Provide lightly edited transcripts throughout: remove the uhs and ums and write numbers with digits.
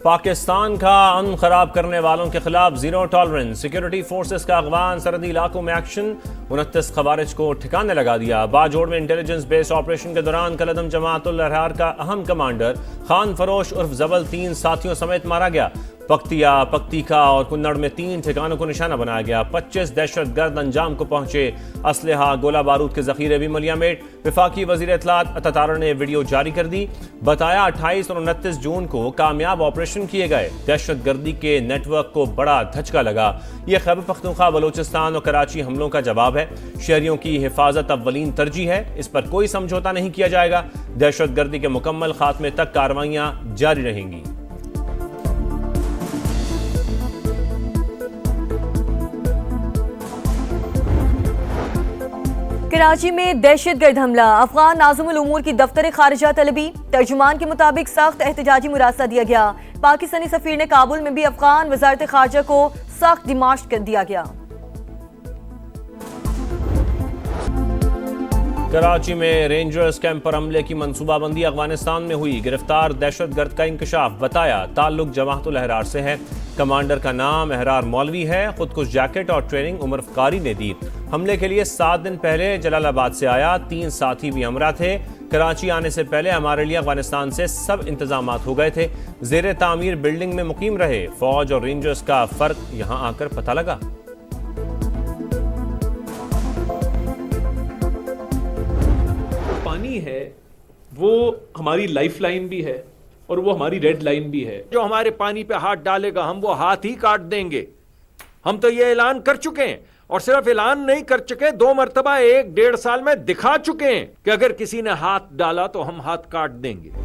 पाकिस्तान का अमन खराब करने वालों के खिलाफ जीरो टॉलरेंस। सिक्योरिटी फोर्सेस का अगवान सरहदी इलाकों में एक्शन। 29 खवारिज को ठिकाने लगा दिया। बाजोड़ में इंटेलिजेंस बेस्ड ऑपरेशन के दौरान कलदम जमाअतुल अहरार का अहम कमांडर खान फरोश उर्फ जबल 3 साथियों समेत मारा गया। पक्तिया, पक्तिका और कुन्नड़ में 3 ठिकानों को निशाना बनाया गया। 25 दहशतगर्द अंजाम को पहुंचे। असलहा, गोला बारूद के जखीरे भी मलियामेट। विफाकी वजीर इत्तलात अतातारा ने वीडियो जारी कर दी। बताया 28 और 29 जून को कामयाब ऑपरेशन किए गए। दहशतगर्दी के नेटवर्क को बड़ा धचका लगा। यह खैबर पख्तूनख्वा, बलोचिस्तान और कराची हमलों का जवाब है। शहरियों की हिफाजत अव्वलीन तरजीह है। इस पर कोई समझौता नहीं किया जाएगा। दहशतगर्दी के मुकम्मल खात्मे तक कार्रवाइयां जारी रहेंगी। कराची में दहशतगर्द हमला। अफगान नाज़िमुल उमूर की दफ्तर खारिजा तलबी। तर्जुमान के मुताबिक सख्त एहतजाजी मुरासा दिया गया। पाकिस्तानी सफीर ने काबुल में भी अफगान वजारत खारजा को सख्त डिमांड कर दिया गया। कराची में रेंजर्स कैंप पर हमले की मंसूबाबंदी अफगानिस्तान में हुई। गिरफ्तार दहशतगर्द का इंकशाफ। बताया ताल्लुक जमाअतुल अहरार से है। कमांडर का नाम अहरार मौलवी है। खुदकुश जैकेट और ट्रेनिंग उमर कारी ने दी। हमले के लिए 7 दिन पहले जलालाबाद से आया। 3 साथी भी हमरा थे। कराची आने से पहले हमारे लिए अफगानिस्तान से सब इंतजामात हो गए थे। जेर तामीर बिल्डिंग में मुकीम रहे। फौज और रेंजर्स का फर्क यहाँ आकर पता लगा। पानी है वो हमारी लाइफ लाइन भी है और वो हमारी रेड लाइन भी है। जो हमारे पानी पे हाथ डालेगा हम वो हाथ ही काट देंगे। हम तो ये ऐलान कर चुके हैं और सिर्फ ऐलान नहीं कर चुके, 2 मरतबा 1-1.5 साल में दिखा चुके हैं कि अगर किसी ने हाथ डाला तो हम हाथ काट देंगे।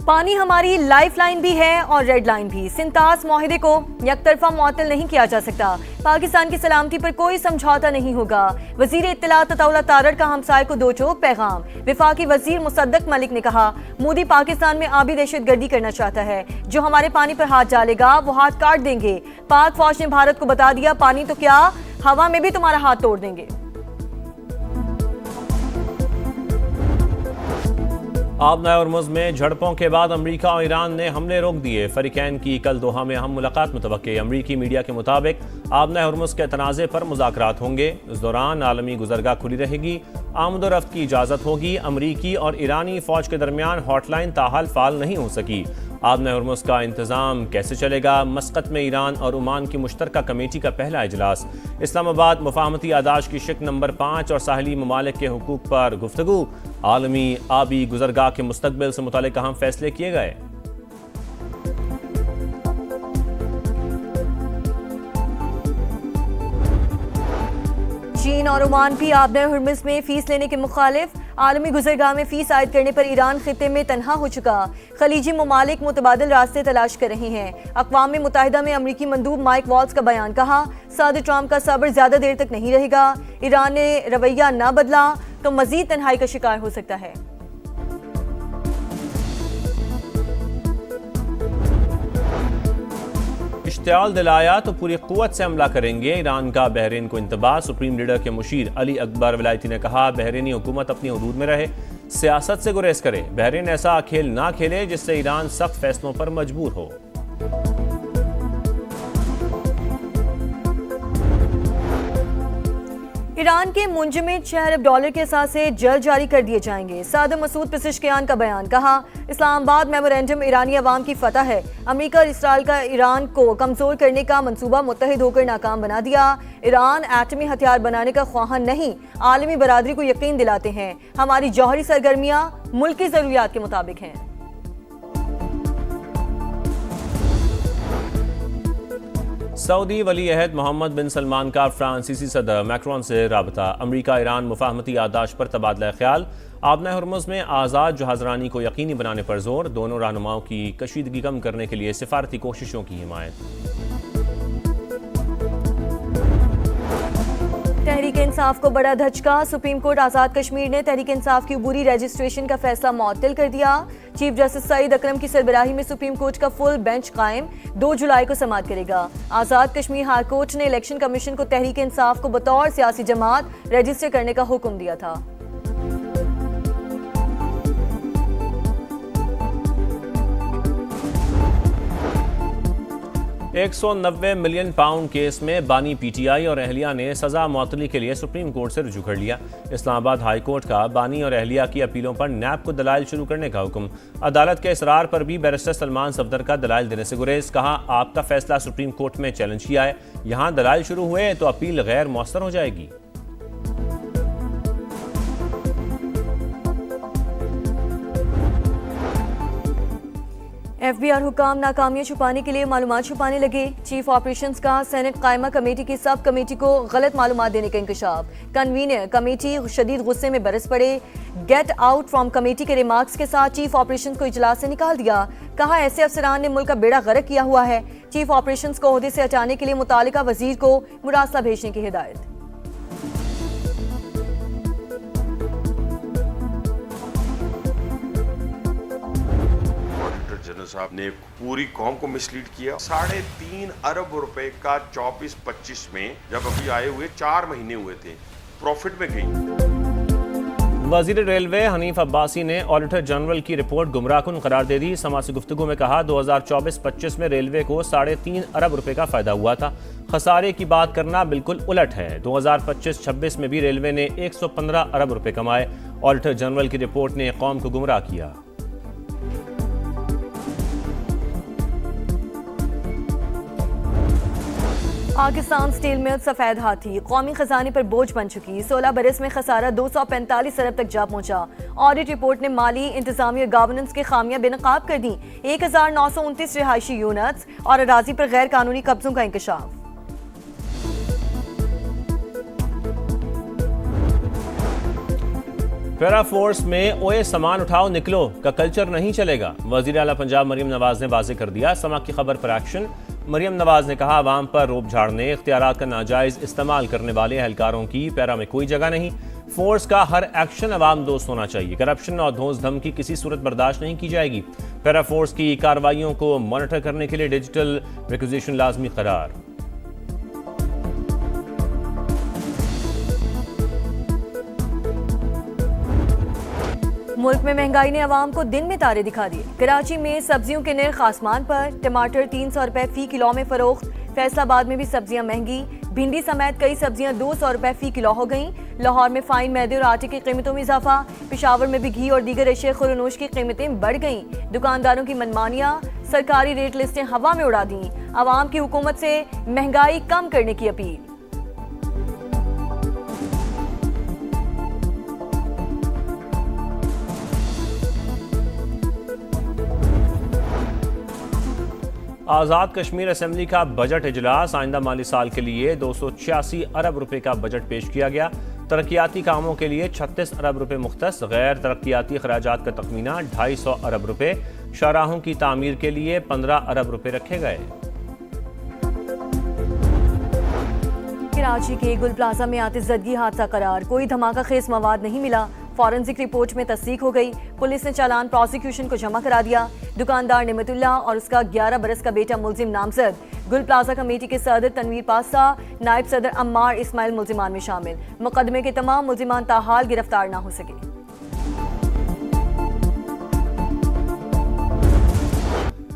पानी हमारी लाइफ लाइन भी है और रेड लाइन भी। सिंतास माहिदे को यकतरफा मुअत्तल नहीं किया जा सकता। पाकिस्तान की सलामती पर कोई समझौता नहीं होगा। वजीर इत्तलात अताउल्लाह तारड़ का हमसाये को दो चोक पैगाम। विफाकी वजीर मुसद्दक मलिक ने कहा मोदी पाकिस्तान में आबी दहशतगर्दी करना चाहता है। जो हमारे पानी पर हाथ डालेगा वो हाथ काट देंगे। पाक फौज ने भारत को बता दिया पानी तो क्या हवा में भी तुम्हारा हाथ तोड़ देंगे। आबना हॉर्मुज़ में झड़पों के बाद अमरीका और ईरान ने हमले रोक दिए। फरीकैन की कल दोहा में अहम मुलाकात मुतवक्के। अमरीकी मीडिया के मुताबिक आबना हॉर्मुज़ के तनाज़े पर मुज़ाकरात होंगे। इस दौरान आलमी गुज़रगाह खुली रहेगी। आमदोरफ्त की इजाज़त होगी। अमरीकी और ईरानी फ़ौज के दरमियान हॉटलाइन ताहाल फ़ाल नहीं हो सकी। आबना हॉर्मुज़ का इंतज़ाम कैसे चलेगा? मस्कत में ईरान और ओमान की मुश्तरका कमेटी का पहला इजलास। इस्लामाबाद मुफाहमती आदाश की शिक नंबर 5 और साहली ममालिक के हुकूक पर गुफ्तगू। आलमी आबी गुज़रगाह के मुस्तकबिल से मुतालिक अहम फैसले किए गए। चीन और ओमान भी आबना हॉर्मुज़ में फीस लेने के मुखालिफ। आलमी गुज़रगाह में फीस आयद करने पर ईरान खित्ते में तनहा हो चुका। खलीजी ममालिक मुतबादिल रास्ते तलाश कर रहे हैं। अक़वाम मुत्तहिदा में अमरीकी मंदूब माइक वॉल्स का बयान। कहा सदर ट्रंप का सब्र ज़्यादा देर तक नहीं रहेगा। ईरान ने रवैया न बदला तो मज़ीद तन्हाई का शिकार हो सकता है। इश्तियाल दिलाया तो पूरी क़ुव्वत से हमला करेंगे। ईरान का बहरीन को इंतबाह। सुप्रीम लीडर के मुशीर अली अकबर विलायती ने कहा बहरीनी हुकूमत अपनी हदूद में रहे, सियासत से गुरेज करे। बहरीन ऐसा खेल ना खेले जिससे ईरान सख्त फैसलों पर मजबूर हो। ईरान के मुंजमद शहर अब डॉलर के असासे जल्द जारी कर दिए जाएंगे। सदर मसूद पेज़ेश्कियान का बयान। कहा इस्लामाबाद मेमोरेंडम ईरानी अवाम की फतह है। अमेरिका और इसराइल का ईरान को कमजोर करने का मंसूबा मुत्तहिद होकर नाकाम बना दिया। ईरान एटमी हथियार बनाने का ख्वाहां नहीं, आलमी बरादरी को यकीन दिलाते हैं हमारी जौहरी सरगर्मियां मुल्क की जरूरियात के मुताबिक हैं। सऊदी वली अहद मोहम्मद बिन सलमान का फ्रांसीसी सदर मैक्रोन से राबता। अमरीका ईरान मुफाहमती आदाश पर तबादला ख्याल। आबना हॉर्मुज़ में आज़ाद जहाज़रानी को यकीनी बनाने पर जोर। दोनों रहनुमाओं की कशीदगी कम करने के लिए सिफारती कोशिशों की हिमायत। तहरीक इंसाफ को बड़ा धचका। सुप्रीम कोर्ट आज़ाद कश्मीर ने तहरीक इंसाफ की अबूरी रजिस्ट्रेशन का फैसला मुअत्तल कर दिया। चीफ जस्टिस सईद अकरम की सरबराही में सुप्रीम कोर्ट का फुल बेंच कायम 2 जुलाई को समाअत करेगा। आज़ाद कश्मीर हाई कोर्ट ने इलेक्शन कमीशन को तहरीक इंसाफ को बतौर सियासी जमात रजिस्टर करने का हुक्म दिया था। 190 मिलियन पाउंड केस में बानी पीटीआई और अहलिया ने सजा मौतली के लिए सुप्रीम कोर्ट से रुजू कर लिया। इस्लामाबाद हाई कोर्ट का बानी और अहलिया की अपीलों पर नैब को दलाइल शुरू करने का हुक्म। अदालत के इसरार पर भी बैरिस्टर सलमान सफदर का दलाइल देने से गुरेज। कहा, आपका फैसला सुप्रीम कोर्ट में चैलेंज किया है, यहाँ दलाइल शुरू हुए तो अपील गैर मौसर हो जाएगी। एफबीआर हुकाम नाकामियां छुपाने के लिए मालूमात छुपाने लगे। चीफ ऑपरेशंस का सेनेट कायमा कमेटी की सब कमेटी को गलत मालूमात देने का इंकशाफ। कन्वीनर कमेटी शदीद गुस्से में बरस पड़े। गेट आउट फ्रॉम कमेटी के रिमार्क्स के साथ चीफ ऑपरेशंस को इजलास से निकाल दिया। कहा, ऐसे अफसरान ने मुल्क का बेड़ा गर्क किया हुआ है। चीफ ऑपरेशंस को ओहदे से हटाने के लिए मुतालिका वजीर को मुरासला भेजने की हिदायत। जनरल साहब ने पूरी कौम को मिसलीड किया। 3.5 अरब रुपए का 24-25 में जब अभी आए हुए 4 महीने हुए थे, प्रॉफिट में गई। वजीर रेलवे हनीफ अब्बासी ने ऑडिटर जनरल की रिपोर्ट गुमराहकुन करार दे दी। समासी गुफ्तगू में कहा, 2024-25 में रेलवे को 3.5 अरब रुपए का फायदा हुआ था। खसारे की बात करना बिल्कुल उलट है। 2025-26 में भी रेलवे ने 115 अरब रुपए कमाए। ऑडिटर जनरल की रिपोर्ट ने कौम को गुमराह किया। पाकिस्तान स्टील मिल सफेद हाथी कौमी खजाने पर बोझ बन चुकी। 16 बरस में खसारा 245 अरब तक जा पहुंचा। ऑडिट रिपोर्ट ने माली इंतजामी और गवर्नेंस की खामियां बेनकाब कर दी। 1929 रिहायशी यूनिट्स और अराजी पर गैर कानूनी कब्जों का इंकशाफ। पैरा फोर्स में ओए सामान उठाओ निकलो का कल्चर नहीं चलेगा। वजीर आला पंजाब मरियम नवाज ने वाज़ेह कर दिया। समा की खबर पर एक्शन। मरियम नवाज ने कहा, अवाम पर रोब झाड़ने, इख्तियारात का नाजायज इस्तेमाल करने वाले एहलकारों की पैरा में कोई जगह नहीं। फोर्स का हर एक्शन अवाम दोस्त होना चाहिए। करप्शन और धौंस धमकी किसी सूरत बर्दाश्त नहीं की जाएगी। पैरा फोर्स की कार्रवाइयों को मॉनिटर करने के लिए डिजिटल रिक्विजिशन लाजमी करार। मुल्क में महंगाई ने अवाम को दिन में तारे दिखा दिए। कराची में सब्जियों के नर्ख आसमान पर। टमाटर 300 रुपए फी किलो में फरोख्त। फैसलाबाद में भी सब्जियां महंगी। भिंडी समेत कई सब्जियां 200 रुपए फी किलो हो गईं। लाहौर में फाइन मैदे और आटे की कीमतों में इजाफा। पेशावर में भी घी और दीगर अशिया खुरनोश की कीमतें बढ़ गईं। दुकानदारों की मनमानियां, सरकारी रेट लिस्टें हवा में उड़ा दी। अवाम की हुकूमत से महंगाई कम करने की अपील। आज़ाद कश्मीर असेंबली का बजट इजलास। आइंदा माली साल के लिए 286 अरब रुपए का बजट पेश किया गया। तरक्याती कामों के लिए 36 अरब रुपए मुख्तस। गैर तरक्याती खराजात का तखमीना 250 अरब रुपए। शाहराहों की तामीर के लिए 15 अरब रुपए रखे गए। कराची के गुल प्लाजा में आतिशज़दगी हादसा करार। कोई धमाका खेज मवाद नहीं मिला। फॉरेंसिक रिपोर्ट में तस्दीक हो गई। पुलिस ने चालान प्रोसिक्यूशन को जमा करा दिया। दुकानदार निमतुल्लाह और उसका 11 बरस का बेटा मुलजिम नामजद। गुल प्लाजा कमेटी के सदर तनवीर पासा, नायब सदर अम्मार इस्माइल मुलजिमान में शामिल। मुकदमे के तमाम मुलजिमान ताहाल गिरफ्तार न हो सके।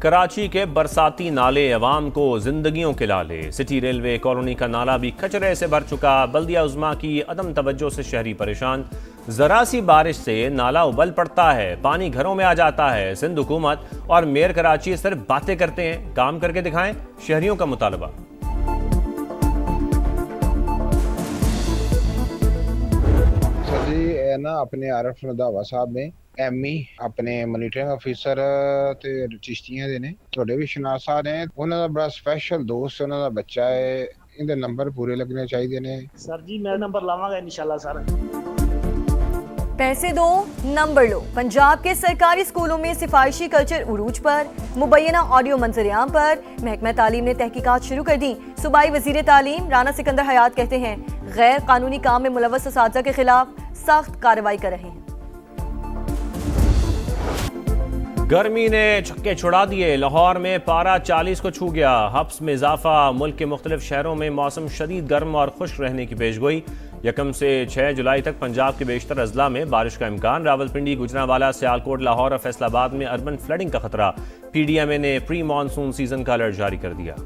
कराची के बरसाती नाले अवाम को जिंदगियों के लाले। सिटी रेलवे कॉलोनी का नाला भी कचरे से भर चुका। बल्दिया उज़्मा की अदम तवज्जो से शहरी परेशान। जरा सी बारिश से नाला उबल पड़ता है, पानी घरों में आ जाता है। सिंध हुकूमत और मेयर कराची सिर्फ बातें करते हैं, काम करके दिखाएं, शहरियों का मुतालबा। सर जी ना अपने आरफ रंधावा साहब ने एमई अपने मॉनिटरिंग अफिसर ते चिश्तियां दे ने थोड़े भी शनासा ने उन्हां दा बड़ा स्पेशल दोस्त उन्हां दा बच्चा है। इनदे नंबर पूरे लगने चाहिए ने। सर जी मैं नंबर लावांगा इंशाल्लाह सर। पैसे दो नंबर लो। पंजाब के सरकारी स्कूलों में सिफारिशी कल्चर उरूज पर। मुबैना ऑडियो मंजरेआम पर महकमा तालीम ने तहकीकात शुरू कर दी। सूबाई वजीर तालीम राना सिकंदर हयात कहते हैं, गैर कानूनी काम में मुलव्वस असातिज़ा के खिलाफ सख्त कार्रवाई कर रहे हैं। गर्मी ने छक्के छुड़ा दिए। लाहौर में पारा 40 को छू गया। हब्स में इजाफा। मुल्क के मुख्तलिफ शहरों में मौसम शदीद गर्म और खुश्क रहने की पेशगोई। 1 से 6 जुलाई तक पंजाब के बेशतर अजला में बारिश का इम्कान। रावलपिंडी, गुजरांवाला, सियालकोट, लाहौर और फैसलाबाद में अर्बन फ्लडिंग का खतरा। PDMA ने प्री मानसून सीजन का अलर्ट जारी कर दिया।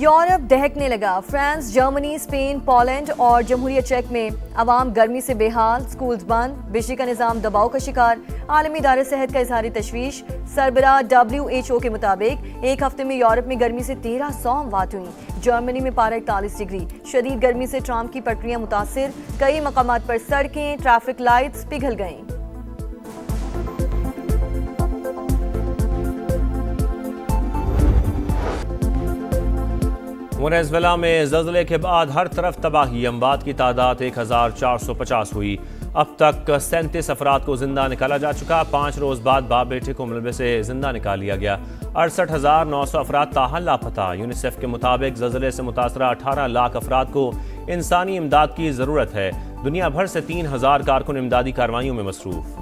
यूरोप दहकने लगा। फ्रांस, जर्मनी, स्पेन, पोलैंड और जमहूरियत चेक में अवाम गर्मी से बेहाल, स्कूल्स बंद, बिजली का निजाम दबाव का शिकार। आलमी इदारे सेहत का इजहारी तशवीश। सरबराह WHO के मुताबिक एक हफ्ते में यूरोप में गर्मी से 1300 अमवात हुई। जर्मनी में पारा 41 डिग्री। शदीद गर्मी से ट्राम की पटरियां मुतासिर, कई मकामात पर सड़कें, ट्रैफिक लाइट्स पिघल गईं। वेनेजुएला में ज़ल्ज़ले के बाद हर तरफ तबाही। अमवात की तादाद 1450 हुई। अब तक 37 अफराद को जिंदा निकाला जा चुका। 5 रोज बाद बाप बेटे को मलबे से जिंदा निकाल लिया गया। 68,900 अफराद ताहल लापता। यूनिसेफ के मुताबिक ज़ल्ज़ले से मुतासरा 18 लाख अफराद को इंसानी इमदाद की ज़रूरत है। दुनिया भर से 3000 कारकुन इमदादी कार्रवाइयों में मसरूफ।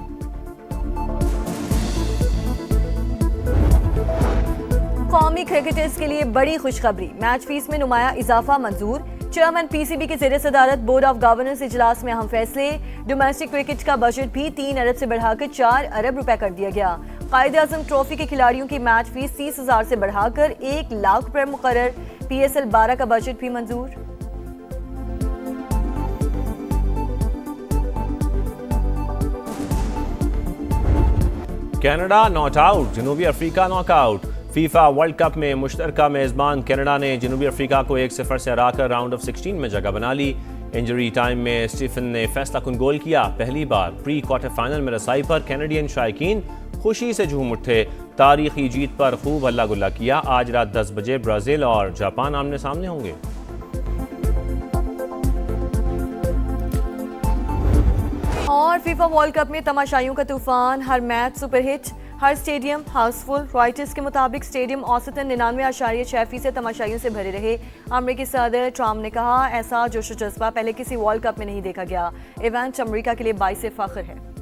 कौमी क्रिकेटर्स के लिए बड़ी खुशखबरी। मैच फीस में नुमाया इजाफा मंजूर। चेयरमैन PCB की ज़ेरे सदारत बोर्ड ऑफ गवर्नेंस इजलास में अहम फैसले। डोमेस्टिक क्रिकेट का बजट भी 3 अरब से बढ़ाकर 4 अरब रुपए कर दिया गया। कायदे-आज़म ट्रॉफी के खिलाड़ियों की मैच फीस 30,000 से बढ़ाकर 1 लाख रुपए मुकर्रर। PSL 12 का बजट भी मंजूर। कनाडा नॉट आउट, जनूबी Africa knockout. FIFA World Cup में मुश्तरका मेज़बान कनाडा ने जनूबी अफ्रीका को 1-0 से हराकर राउंड ऑफ 16 में जगह बना ली। इंजरी टाइम में स्टीफन ने फैसला कुन गोल किया। पहली बार प्री क्वार्टर फाइनल में रसाई पर कैनेडियन शायकीन खुशी से झूम उठे। तारीखी जीत पर खूब हल्ला गुल्ला किया। आज रात 10 बजे ब्राजील और जापान आमने सामने होंगे। और फीफा वर्ल्ड कप में तमाशाइयों का तूफान। हर मैच सुपरहिट, हर स्टेडियम हाउसफुल। रॉयटर्स के मुताबिक स्टेडियम औसतन 99.6% तमाशाइयों से भरे रहे। अमेरिकी सदर ट्रम्प ने कहा, ऐसा जोश व जज्बा पहले किसी वर्ल्ड कप में नहीं देखा गया। इवेंट अमेरिका के लिए बाइस फ़ख्र है।